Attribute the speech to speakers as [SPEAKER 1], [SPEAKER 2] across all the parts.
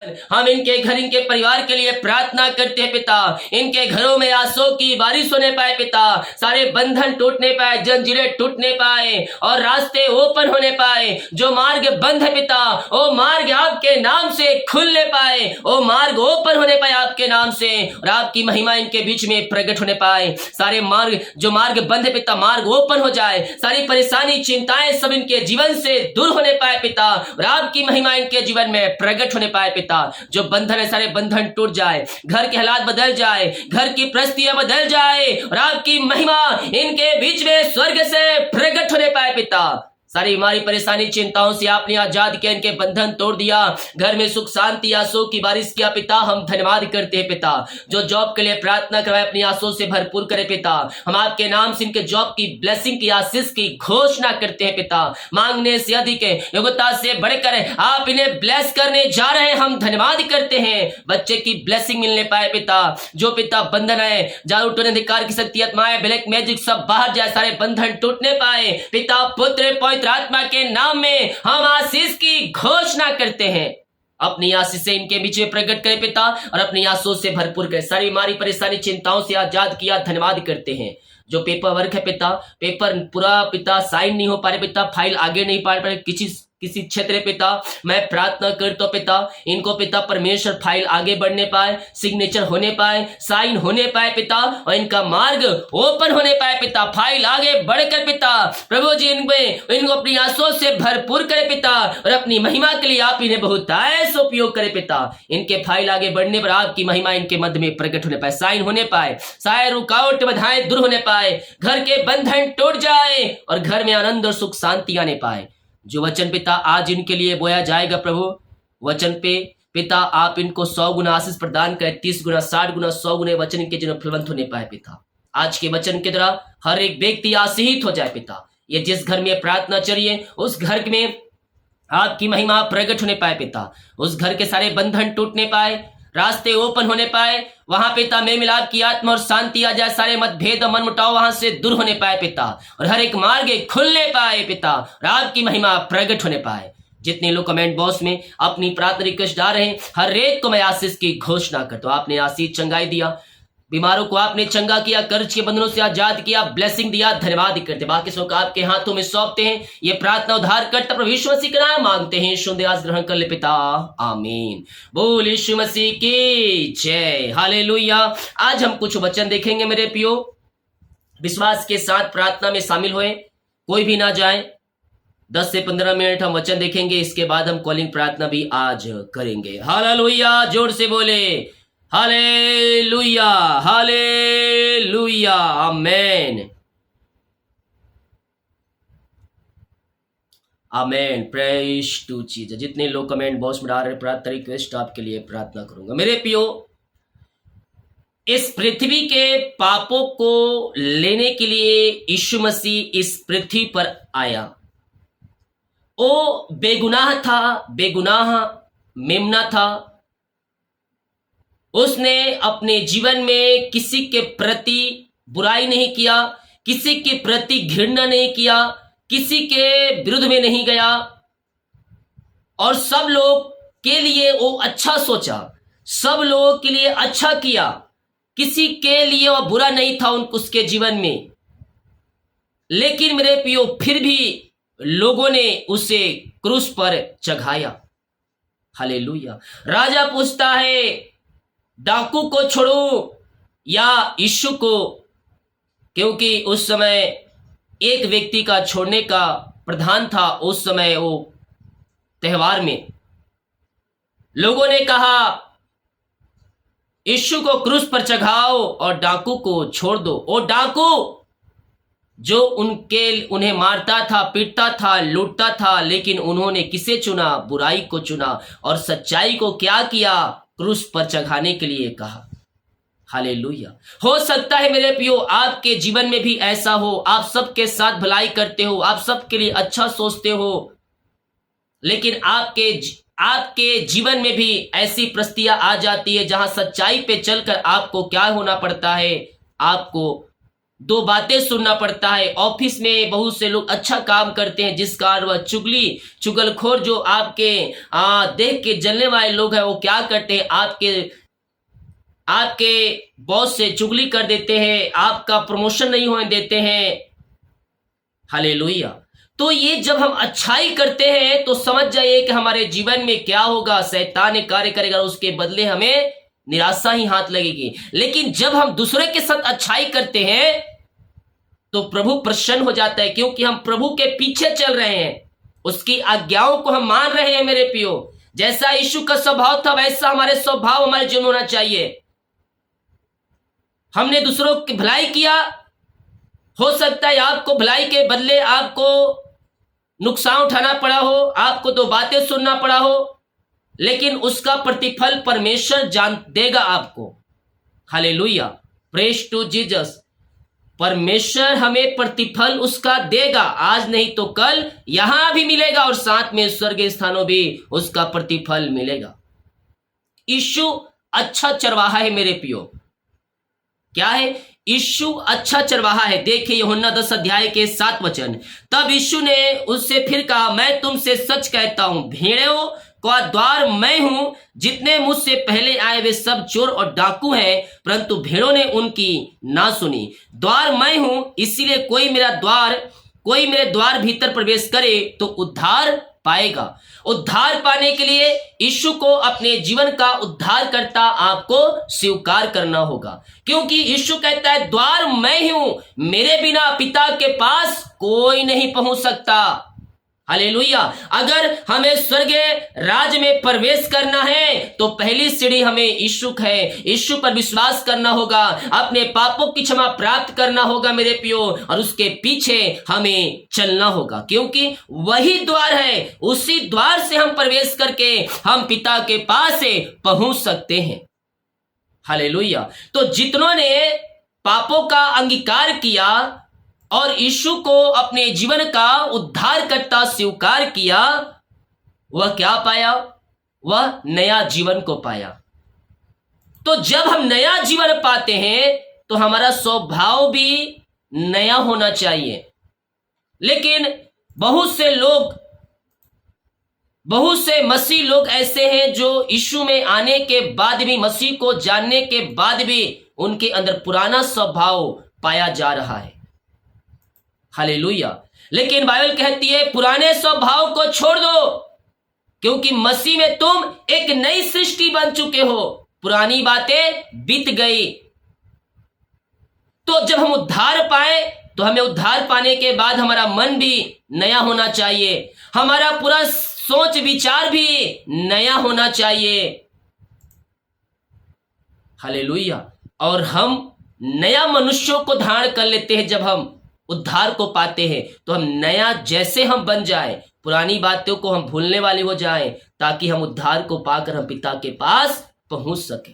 [SPEAKER 1] हम इनके घर, इनके परिवार के लिए प्रार्थना करते हैं पिता। इनके घरों में आंसू की बारिश होने पाए पिता, सारे बंधन टूटने पाए, जंजीरें टूटने पाए और रास्ते ओपन होने पाए। जो मार्ग बंद है पिता, वो मार्ग आपके नाम से खुलने पाए, वो मार्ग ओपन होने पाए आपके नाम से, और आपकी महिमा इनके बीच में प्रकट होने पाए। सारे मार्ग, जो मार्ग बंद है पिता, मार्ग ओपन हो जाए। सारी परेशानी, चिंताएं सब इनके जीवन से दूर होने पाए पिता, और आपकी महिमा इनके जीवन में प्रकट होने पाए पिता। जो बंधन है, सारे बंधन टूट जाए, घर के हालात बदल जाए, घर की परिस्थितियां बदल जाए, और आपकी महिमा इनके बीच में स्वर्ग से प्रकट होने पाए पिता। सारी हमारी परेशानी, चिंताओं से आपने आजाद किया, इनके बंधन तोड़ दिया, घर में सुख शांति, आंसू की बारिश किया पिता। हम धन्यवाद करते हैं पिता। जो जॉब के लिए प्रार्थना करवाए, अपनी आंसू से भरपूर करे पिता। हम आपके नाम से इनके जॉब की ब्लेसिंग की, आशीष की घोषणा करते हैं पिता। मांगने से अधिक, योग्यता से बढ़कर आप इन्हें ब्लेस करने जा रहे हैं। हम धन्यवाद करते हैं, बच्चे की ब्लेसिंग मिलने पाए पिता। जो पिता बंधन है, जादू टोने, अधिकार की शक्ति, आत्माएं, ब्लैक मैजिक सब बाहर जाए, सारे बंधन टूटने पाए पिता। पुत्र पवित्र आत्मा के नाम में हम आशीष की घोषणा करते हैं। अपनी आशीष से इनके बीच में प्रकट करे पिता, और अपनी आशीषों से भरपूर करे। सारी हमारी परेशानी, चिंताओं से आजाद किया, धन्यवाद करते हैं। जो पेपर वर्क है पिता, पेपर पूरा पिता साइन नहीं हो पा रहे पिता, फाइल आगे नहीं पा रहे किसी क्षेत्र में पिता, मैं प्रार्थना करता हूं पिता, इनको पिता परमेश्वर फाइल आगे बढ़ने पाए, सिग्नेचर होने पाए, साइन होने पाए पिता, और इनका मार्ग ओपन होने पाए पिता। फाइल आगे बढ़कर पिता, प्रभु जी इनको अपनी आंसुओं से भरपूर करे पिता, और अपनी महिमा के लिए आप इन्हें बहुत ऐसा उपयोग करे पिता। इनके फाइल आगे बढ़ने पर आपकी महिमा इनके मध्य में प्रकट होने पाए, साइन होने पाए, सारे रुकावट बाधाएं दूर होने पाए, घर के बंधन टूट जाए, और घर में आनंद और सुख शांति आने पाए। जो वचन पिता आज इनके लिए बोया जाएगा प्रभु, वचन पे पिता आप इनको 100 गुना आशीष प्रदान करें, 30 गुना, 60 गुना, 100 गुना वचन इनके जीवन फलवंत होने पाए पिता। आज के वचन के द्वारा हर एक व्यक्ति आशीषित हो जाए पिता। ये जिस घर में प्रार्थना चलिए, उस घर में आपकी महिमा प्रकट होने पाए पिता। उस घर के सारे बंधन टूटने पाए, रास्ते ओपन होने पाए, वहां पिता में मिलाप की आत्मा और शांति आ जाए, सारे मतभेद और मनमुटाव वहां से दूर होने पाए पिता, और हर एक मार्ग खुलने पाए पिता, और आपकी महिमा प्रकट होने पाए। जितने लोग कमेंट बॉक्स में अपनी प्रार्थना रिक्वेस्ट डाल रहे हैं, हर एक को मैं आशीष की घोषणा करता हूं। आपने आशीष चंगाई दिया, बीमारों को आपने चंगा किया, कर्ज के बंधनों से आजाद किया, ब्लेसिंग दिया, धन्यवाद करते। बाकी सब आपके हाथों में सौंपते हैं। ये प्रार्थना उद्धार करता प्रभु यीशु मसीह का नाम मांगते हैं, यीशु आज ग्रहण कर ले पिता, आमीन। बोल यीशु मसीह की जय, हालेलुया। आज हम कुछ वचन देखेंगे मेरे प्रियो, विश्वास के साथ प्रार्थना में शामिल हुए, कोई भी ना जाए। 10 से 15 मिनट हम वचन देखेंगे, इसके बाद हम कॉलिंग प्रार्थना भी आज करेंगे। हालेलुया, जोर से बोले hallelujah, hallelujah, amen, amen, praise to Jesus. जितने लोग कमेंट बॉक्स में डाल रहे प्रार्थना रिक्वेस्ट, आपके लिए प्रार्थना करूंगा। मेरे प्रियो, इस पृथ्वी के पापों को लेने के लिए यीशु मसीह इस पृथ्वी पर आया। वो बेगुनाह था, बेगुनाह मेमना था। उसने अपने जीवन में किसी के प्रति बुराई नहीं किया, किसी के प्रति घृणा नहीं किया, किसी के विरुद्ध में नहीं गया, और सब लोग के लिए वो अच्छा सोचा, सब लोगों के लिए अच्छा किया, किसी के लिए वो बुरा नहीं था उसके जीवन में। लेकिन मेरे प्रियो, फिर भी लोगों ने उसे क्रूस पर चढ़ाया। हालेलुया। राजा पूछता है, डाकू को छोड़ो या यीशु को? क्योंकि उस समय एक व्यक्ति का छोड़ने का प्रधान था। उस समय वो त्योहार में लोगों ने कहा, यीशु को क्रूस पर चढ़ाओ और डाकू को छोड़ दो। वो डाकू जो उन्हें मारता था, पीटता था, लूटता था, लेकिन उन्होंने किसे चुना? बुराई को चुना, और सच्चाई को क्या किया? क्रूस पर चढ़ाने के लिए कहा। हालेलुया। हो सकता है मेरे प्रियो, आपके जीवन में भी ऐसा हो। आप सबके साथ भलाई करते हो, आप सबके लिए अच्छा सोचते हो, लेकिन आपके जीवन में भी ऐसी परिस्थितियां आ जाती है जहां सच्चाई पे चलकर आपको क्या होना पड़ता है? आपको दो बातें सुनना पड़ता है। ऑफिस में बहुत से लोग अच्छा काम करते हैं, जिस कारण वह चुगलखोर जो आपके देख के जलने वाले लोग हैं, वो क्या करते हैं, आपके बॉस से चुगली कर देते हैं, आपका प्रमोशन नहीं होने देते हैं। हालेलुया। तो ये जब हम अच्छाई करते हैं तो समझ जाइए कि हमारे जीवन में क्या होगा, शैतान ने कार्य करेगा, उसके बदले हमें निराशा ही हाथ लगेगी। लेकिन जब हम दूसरे के साथ अच्छाई करते हैं तो प्रभु प्रसन्न हो जाता है, क्योंकि हम प्रभु के पीछे चल रहे हैं, उसकी आज्ञाओं को हम मान रहे हैं। मेरे प्रियो, जैसा यीशु का स्वभाव था वैसा हमारे स्वभाव हमारे जीवन होना चाहिए। हमने दूसरों की भलाई किया, हो सकता है आपको भलाई के बदले आपको नुकसान उठाना पड़ा हो, आपको दो बातें सुनना पड़ा हो, लेकिन उसका प्रतिफल परमेश्वर जान देगा आपको। Hallelujah, praise to Jesus. परमेश्वर हमें प्रतिफल उसका देगा, आज नहीं तो कल यहां भी मिलेगा और साथ में स्वर्गीय स्थानों भी उसका प्रतिफल मिलेगा। यीशु अच्छा चरवाहा है मेरे प्रियो। क्या है? यीशु अच्छा चरवाहा है। देखिए यूहन्ना 10 अध्याय के 7 वचन। तब यीशु ने उससे फिर कहा, मैं तुमसे सच कहता हूं, भेड़ों का द्वार मैं हूं। जितने मुझसे पहले आए वे सब चोर और डाकू हैं, परंतु भेड़ों ने उनकी ना सुनी। द्वार मैं हूं, इसीलिए कोई मेरे द्वार भीतर प्रवेश करे तो उद्धार पाएगा। उद्धार पाने के लिए यीशु को अपने जीवन का उद्धारकर्ता आपको स्वीकार करना होगा, क्योंकि यीशु कहता है द्वार मैं ही हूं, मेरे बिना पिता के पास कोई नहीं पहुंच सकता। हालेलुया। अगर हमें स्वर्गीय राज में प्रवेश करना है तो पहली सीढ़ी हमें यीशु पर विश्वास करना होगा, अपने पापों की क्षमा प्राप्त करना होगा मेरे प्रियो, और उसके पीछे हमें चलना होगा, क्योंकि वही द्वार है। उसी द्वार से हम प्रवेश करके हम पिता के पास से पहुंच सकते हैं। हालेलुया। तो जितनों ने पापों का अंगीकार किया और यीशु को अपने जीवन का उद्धारकर्ता स्वीकार किया, वह क्या पाया? वह नया जीवन को पाया। तो जब हम नया जीवन पाते हैं तो हमारा स्वभाव भी नया होना चाहिए। लेकिन बहुत से मसीह लोग ऐसे हैं जो यीशु में आने के बाद भी, मसीह को जानने के बाद भी उनके अंदर पुराना स्वभाव पाया जा रहा है। हालेलुया। लेकिन बाइबल कहती है पुराने स्वभाव को छोड़ दो, क्योंकि मसीह में तुम एक नई सृष्टि बन चुके हो, पुरानी बातें बीत गई। तो जब हम उद्धार पाए तो हमें उद्धार पाने के बाद हमारा मन भी नया होना चाहिए, हमारा पूरा सोच विचार भी नया होना चाहिए। हालेलुया। और हम नया मनुष्यों को धारण कर लेते हैं। जब हम उद्धार को पाते हैं तो हम नया जैसे हम बन जाए, पुरानी बातों को हम भूलने वाले हो जाएं, ताकि हम उद्धार को पाकर हम पिता के पास पहुंच सके।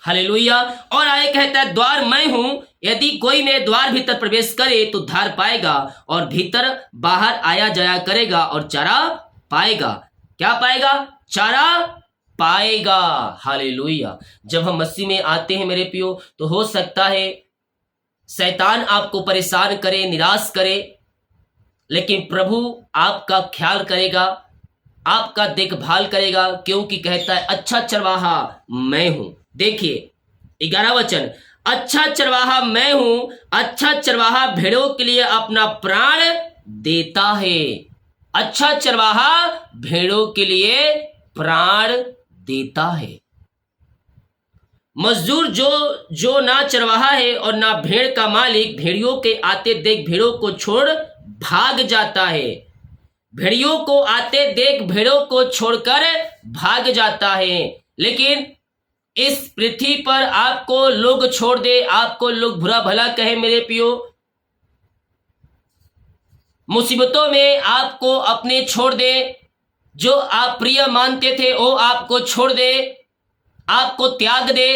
[SPEAKER 1] हालेलुया। और आगे कहता है द्वार मैं हूं, यदि कोई मेरे द्वार भीतर प्रवेश करे तो उद्धार पाएगा और भीतर बाहर आया जाया करेगा और चारा पाएगा। क्या पाएगा? चारा पाएगा। हालेलुया। जब हम मसीह में आते हैं मेरे प्रियो, तो हो सकता है शैतान आपको परेशान करे, निराश करे, लेकिन प्रभु आपका ख्याल करेगा, आपका देखभाल करेगा, क्योंकि कहता है अच्छा चरवाहा मैं हूं। देखिए 11 वचन, अच्छा चरवाहा मैं हूं, अच्छा चरवाहा भेड़ों के लिए अपना प्राण देता है। अच्छा चरवाहा भेड़ों के लिए प्राण देता है। मजदूर जो ना चरवाहा है और ना भेड़ का मालिक भेड़ियों के आते देख भेड़ों को छोड़ भाग जाता है। भेड़ियों को आते देख भेड़ों को छोड़कर भाग जाता है। लेकिन इस पृथ्वी पर आपको लोग छोड़ दे, आपको लोग बुरा भला कहे मेरे प्रियो, मुसीबतों में आपको अपने छोड़ दे, जो आप प्रिय मानते थे वो आपको छोड़ दे, आपको त्याग दे,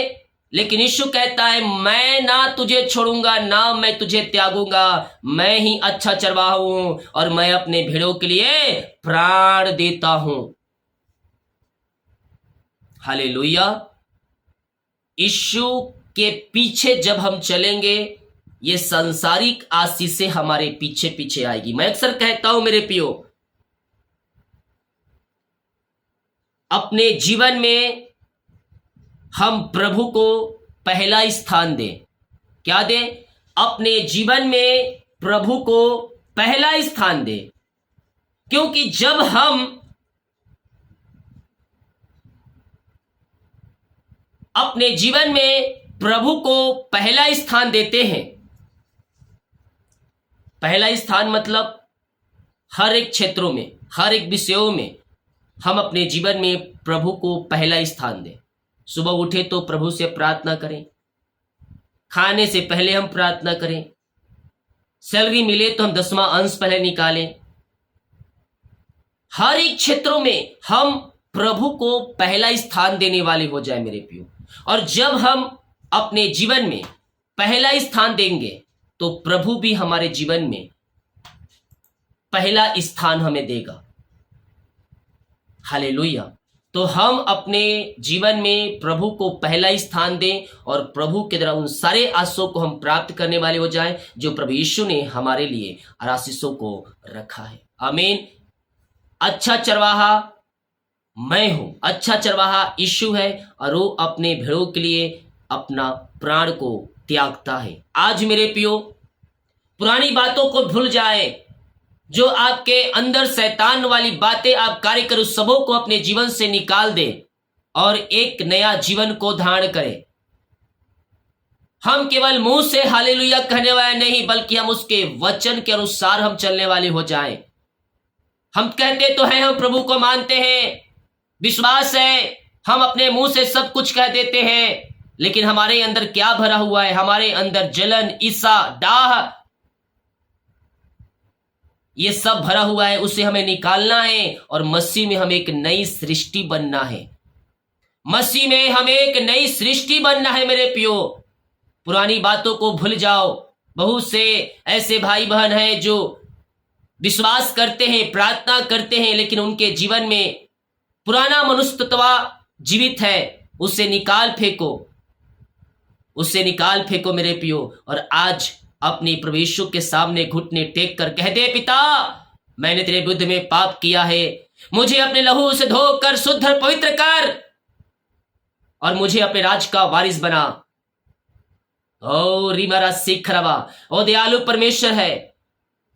[SPEAKER 1] लेकिन यीशु कहता है मैं ना तुझे छोड़ूंगा ना मैं तुझे त्यागूंगा, मैं ही अच्छा चरवाहा हूं और मैं अपने भेड़ों के लिए प्राण देता हूं। हालेलुया। यीशु के पीछे जब हम चलेंगे, ये सांसारिक आशीषें हमारे पीछे पीछे आएगी। मैं अक्सर कहता हूं मेरे प्रियो, अपने जीवन में हम प्रभु को पहला स्थान दें। क्या दें? अपने जीवन में प्रभु को पहला स्थान दें, क्योंकि जब हम अपने जीवन में प्रभु को पहला स्थान देते हैं, पहला स्थान मतलब हर एक क्षेत्रों में, हर एक विषयों में हम अपने जीवन में प्रभु को पहला स्थान दें। सुबह उठे तो प्रभु से प्रार्थना करें, खाने से पहले हम प्रार्थना करें, सैलरी मिले तो हम 10वां अंश पहले निकालें। हर एक क्षेत्रों में हम प्रभु को पहला स्थान देने वाले हो जाए मेरे प्रियो। और जब हम अपने जीवन में पहला स्थान देंगे तो प्रभु भी हमारे जीवन में पहला स्थान हमें देगा। हालेलुया। तो हम अपने जीवन में प्रभु को पहला स्थान दें और प्रभु के द्वारा उन सारे आशीषों को हम प्राप्त करने वाले हो जाएं जो प्रभु यीशु ने हमारे लिए आशीषों को रखा है। आमीन। अच्छा चरवाहा मैं हूं, अच्छा चरवाहा यीशु है और वो अपने भेड़ों के लिए अपना प्राण को त्यागता है। आज मेरे प्रियो, पुरानी बातों को भूल जाए, जो आपके अंदर शैतान वाली बातें आप कार्य कर उस सबों को अपने जीवन से निकाल दे और एक नया जीवन को धारण करें। हम केवल मुंह से हालेलुया कहने वाले नहीं, बल्कि हम उसके वचन के अनुसार हम चलने वाले हो जाएं। हम कहते तो हैं हम प्रभु को मानते हैं, विश्वास है, हम अपने मुंह से सब कुछ कह देते हैं, लेकिन हमारे अंदर क्या भरा हुआ है? हमारे अंदर जलन, ईर्ष्या, डाह, ये सब भरा हुआ है। उसे हमें निकालना है और मसीह में हमें एक नई सृष्टि बनना है। मसीह में हमें एक नई सृष्टि बनना है मेरे प्रियो। पुरानी बातों को भूल जाओ। बहुत से ऐसे भाई बहन हैं जो विश्वास करते हैं, प्रार्थना करते हैं, लेकिन उनके जीवन में पुराना मनुष्यत्व जीवित है। उसे निकाल फेंको, उसे निकाल फेंको मेरे प्रियो। और आज अपने प्रभु यीशु के सामने घुटने टेक कर कह दे, पिता मैंने तेरे विरुद्ध में पाप किया है, मुझे अपने लहू से धोकर शुद्ध और पवित्र कर और मुझे अपने राज का वारिस बना। ओ रिमारा सिखरवा, ओ दयालु परमेश्वर है,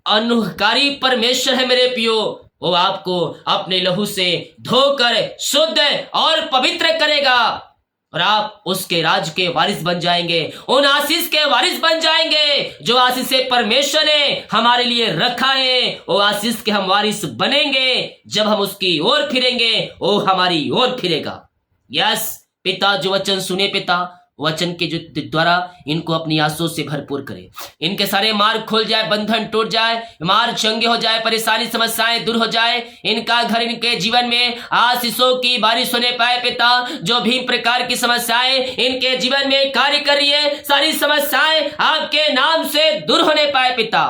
[SPEAKER 1] अनुग्रहकारी परमेश्वर है मेरे प्रियो। वो आपको अपने लहू से धोकर शुद्ध और पवित्र करेगा और आप उसके राज के वारिस बन जाएंगे, उन आशीष के वारिस बन जाएंगे जो आशीष से परमेश्वर ने हमारे लिए रखा है। वो आशीष के हम वारिस बनेंगे। जब हम उसकी ओर फिरेंगे वो हमारी ओर फिरेगा। यस पिता, जो वचन सुने पिता, वचन के जो द्वारा इनको अपनी आशीषों से भरपूर करे। इनके सारे मार्ग खुल जाए, बंधन टूट जाए, मार्ग चंगे हो जाए, परेशानी समस्याएं दूर हो जाए। इनका घर, इनके जीवन में आशीषों की बारिश होने पाए पिता। जो भी प्रकार की समस्याएं इनके जीवन में कार्य कर रही है, सारी समस्याएं आपके नाम से दूर होने पाए पिता।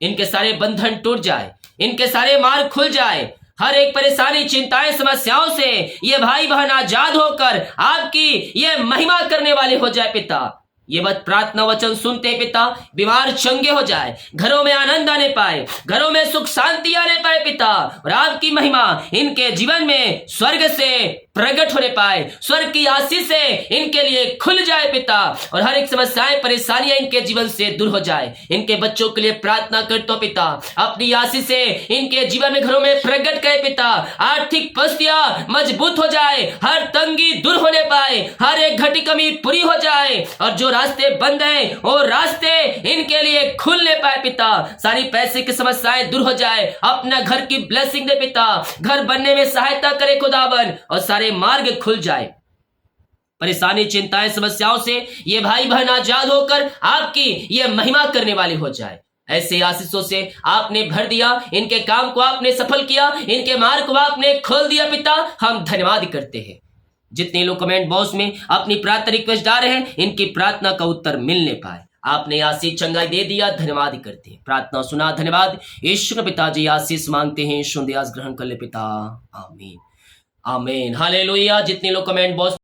[SPEAKER 1] इनके सारे बंधन टूट जाए, इनके सारे मार्ग खुल जाए। हर एक परेशानी, चिंताएं, समस्याओं से ये भाई बहन आजाद होकर आपकी ये महिमा करने वाले हो जाए पिता। ये बात प्रार्थना वचन सुनते पिता, बीमार चंगे हो जाए, घरों में आनंद आने पाए, घरों में सुख शांति आने पाए पिता। और आपकी महिमा इनके जीवन में स्वर्ग से प्रकट होने पाए, स्वर्ग की आशीष से इनके लिए खुल जाए पिता। और हर एक समस्याएं, परेशानियां इनके जीवन से दूर हो जाए। इनके बच्चों के लिए प्रार्थना करते हो पिता, अपनी आशीष से इनके जीवन में, घरों में प्रकट करे पिता। आर्थिक परिस्थितियां मजबूत हो जाए, हर तंगी दूर होने पाए, हर एक घटी कमी पूरी हो जाए और जो रास्ते बंद हैं वो रास्ते इनके लिए खुलने पाए पिता। सारी पैसे की समस्याएं दूर हो जाए, अपना घर की ब्लेसिंग दे पिता, घर बनने में सहायता करे खुदावन और सारे मार्ग खुल जाए। परेशानी, चिंताएं, समस्याओं से ये भाई बहन आजाद होकर आपकी ये महिमा करने वाले हो जाए। ऐसे आशीषों से आपने भर दिया, इनके काम को आपने सफल किया, इनके मार्ग को आपने खोल दिया पिता। हम धन्यवाद करते हैं। जितने लोग कमेंट बॉक्स में अपनी प्रार्थना रिक्वेस्ट डाल रहे हैं, इनकी प्रार्थना का उत्तर मिलने पाए। आपने आशीष चंगाई दे दिया, धन्यवाद करते हैं। प्रार्थना सुना, धन्यवाद। यीशु पिताजी आशीष मांगते हैं, सुंदयास ग्रहण कर ले पिता। आमीन, आमीन, हालेलुया। जितने लोग कमेंट बॉक्स